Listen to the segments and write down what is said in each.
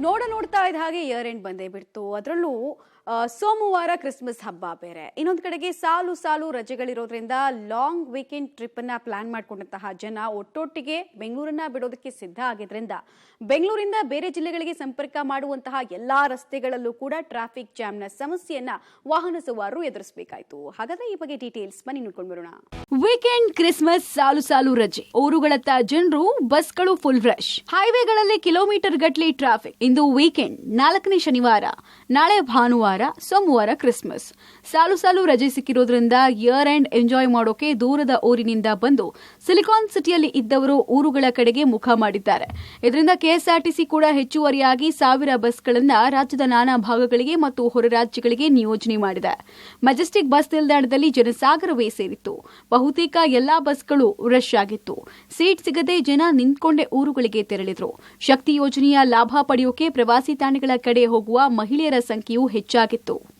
ನೋಡ್ತಾ ಇದ್ದ ಹಾಗೆ ಇಯರ್ ಎಂಡ್ ಬಂದೇ ಬಿಡ್ತು. ಅದರಲ್ಲೂ ಸೋಮವಾರ ಕ್ರಿಸ್ಮಸ್ ಹಬ್ಬ ಬೇರೆ. ಇನ್ನೊಂದು ಕಡೆಗೆ ಸಾಲು ಸಾಲು ರಜೆಗಳಿರೋದ್ರಿಂದ ಲಾಂಗ್ ವೀಕೆಂಡ್ ಟ್ರಿಪ್ ಅನ್ನ ಪ್ಲಾನ್ ಮಾಡ್ಕೊಂಡಂತಹ ಜನ ಒಟ್ಟೊಟ್ಟಿಗೆ ಬೆಂಗಳೂರನ್ನ ಬಿಡೋದಕ್ಕೆ ಸಿದ್ಧ ಆಗಿದ್ರಿಂದ ಬೆಂಗಳೂರಿಂದ ಬೇರೆ ಜಿಲ್ಲೆಗಳಿಗೆ ಸಂಪರ್ಕ ಮಾಡುವಂತಹ ಎಲ್ಲಾ ರಸ್ತೆಗಳಲ್ಲೂ ಕೂಡ ಟ್ರಾಫಿಕ್ ಜಾಮ್ನ ಸಮಸ್ಯೆಯನ್ನ ವಾಹನ ಸವಾರರು ಎದುರಿಸಬೇಕಾಯಿತು. ಹಾಗಾದ್ರೆ ಈ ಬಗ್ಗೆ ಡೀಟೇಲ್ಸ್ ಬನ್ನಿ ನೋಡ್ಕೊಂಡು ಬರೋಣ. ವೀಕೆಂಡ್, ಕ್ರಿಸ್ಮಸ್, ಸಾಲು ಸಾಲು ರಜೆ, ಊರುಗಳತ್ತ ಜನರು, ಬಸ್ಗಳು ಫುಲ್ ರಶ್, ಹೈವೇಗಳಲ್ಲಿ ಕಿಲೋಮೀಟರ್ ಗಟ್ಟಲೆ ಟ್ರಾಫಿಕ್. ಇಂದು ವೀಕೆಂಡ್, 4ನೇ ಶನಿವಾರ, ನಾಳೆ ಭಾನುವಾರ, ಸೋಮವಾರ ಕ್ರಿಸ್ಮಸ್. ಸಾಲು ಸಾಲು ರಜೆ ಸಿಕ್ಕಿರೋದ್ರಿಂದ ಇಯರ್ ಎಂಡ್ ಎಂಜಾಯ್ ಮಾಡೋಕೆ ದೂರದ ಊರಿನಿಂದ ಬಂದು ಸಿಲಿಕಾನ್ ಸಿಟಿಯಲ್ಲಿ ಇದ್ದವರು ಊರುಗಳ ಕಡೆಗೆ ಮುಖ ಮಾಡಿದ್ದಾರೆ. ಇದರಿಂದ ಕೆಎಸ್ಆರ್ಟಿಸಿ ಕೂಡ ಹೆಚ್ಚುವರಿಯಾಗಿ 1000 ಬಸ್ಗಳನ್ನ ರಾಜ್ಯದ ನಾನಾ ಭಾಗಗಳಿಗೆ ಮತ್ತು ಹೊರ ರಾಜ್ಯಗಳಿಗೆ ನಿಯೋಜನೆ ಮಾಡಿದೆ. ಮೆಜೆಸ್ಟಿಕ್ ಬಸ್ ನಿಲ್ದಾಣದಲ್ಲಿ ಜನಸಾಗರವೇ ಸೇರಿತ್ತು. ಬಹುತೇಕ ಎಲ್ಲಾ ಬಸ್ಗಳು ರಶ್ ಆಗಿತ್ತು. ಸೀಟ್ ಸಿಗದೆ ಜನ ನಿಂತ್ಕೊಂಡೇ ಊರುಗಳಿಗೆ ತೆರಳಿದ್ರು. ಶಕ್ತಿ ಯೋಜನೆಯ ಲಾಭ ಪಡೆಯೋಕೆ ಪ್ರವಾಸಿ ತಾಣಗಳ ಕಡೆ ಹೋಗುವ ಮಹಿಳೆಯರ ಸಂಖ್ಯೆಯೂ ಹೆಚ್ಚಾಗಿತ್ತು.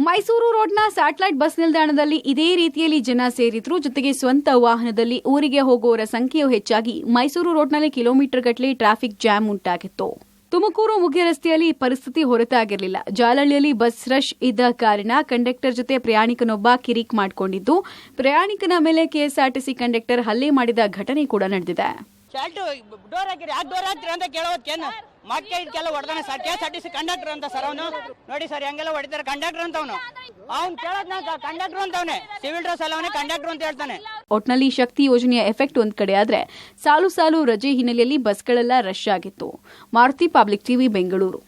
ಮೈಸೂರು ರೋಡ್ನ ಸ್ಯಾಟಲೈಟ್ ಬಸ್ ನಿಲ್ದಾಣದಲ್ಲಿ ಇದೇ ರೀತಿಯಲ್ಲಿ ಜನ ಸೇರಿದ್ರು. ಜೊತೆಗೆ ಸ್ವಂತ ವಾಹನದಲ್ಲಿ ಊರಿಗೆ ಹೋಗುವವರ ಸಂಖ್ಯೆಯೂ ಹೆಚ್ಚಾಗಿ ಮೈಸೂರು ರೋಡ್ನಲ್ಲಿ ಕಿಲೋಮೀಟರ್ ಗಟ್ಟಲೆ ಟ್ರಾಫಿಕ್ ಜಾಮ್ ಉಂಟಾಗಿತ್ತು. ತುಮಕೂರು ಮುಖ್ಯ ರಸ್ತೆಯಲ್ಲಿ ಪರಿಸ್ಥಿತಿ ಹೊರತಾಗಿರಲಿಲ್ಲ. ಜಾಲಹಳ್ಳಿಯಲ್ಲಿ ಬಸ್ ರಶ್ ಇದ್ದ ಕಾರಣ ಕಂಡಕ್ಟರ್ ಜೊತೆ ಪ್ರಯಾಣಿಕನೊಬ್ಬ ಕಿರಿಕ್ ಮಾಡಿಕೊಂಡಿದ್ದು, ಪ್ರಯಾಣಿಕನ ಮೇಲೆ ಕೆಎಸ್ಆರ್ಟಿಸಿ ಕಂಡಕ್ಟರ್ ಹಲ್ಲೆ ಮಾಡಿದ ಘಟನೆ ಕೂಡ ನಡೆದಿದೆ. ಡೋರ್ ಹಾಕಿರಿ, ಯಾಕೆ ಡೋರ್ ಹಾಕ್ತೀರಿ ಅಂತ ಕೇಳೋದಕ್ಕೇನು ಮಕ್ಕೆ ಇದಕ್ಕೆಲ್ಲ ಹೊಡೆದಾನೆ ಸರ್. ಕೆಎಸ್ಆರ್ಟಿಸಿ ಕಂಡಕ್ಟರ್ ಅಂತ ಸರ್ ಅವನು. ನೋಡಿ ಸರ್ ಹೆಂಗೆಲ್ಲ ಹೊಡಿತಾರೆ. ಕಂಡಕ್ಟರ್ ಅಂತ ಅವ್ನು ಕೇಳೋದ್ನ ಕಂಡಕ್ಟರ್ ಅಂತ ಅವನೇ. ಸಿವಿಲ್ ಡ್ರೆಸ್ ಅಲ್ಲ, ಅವನೇ ಕಂಡಕ್ಟರ್ ಅಂತ ಹೇಳ್ತಾನೆ. ಒಟ್ನಲ್ಲಿ ಶಕ್ತಿ ಯೋಜನೆಯ ಎಫೆಕ್ಟ್ ಒಂದ್ ಕಡೆ ಆದ್ರೆ ಸಾಲು ಸಾಲು ರಜೆ ಹಿನ್ನೆಲೆಯಲ್ಲಿ ಬಸ್ಗಳೆಲ್ಲ ರಶ್ ಆಗಿತ್ತು. Maruti public TV, Bengaluru.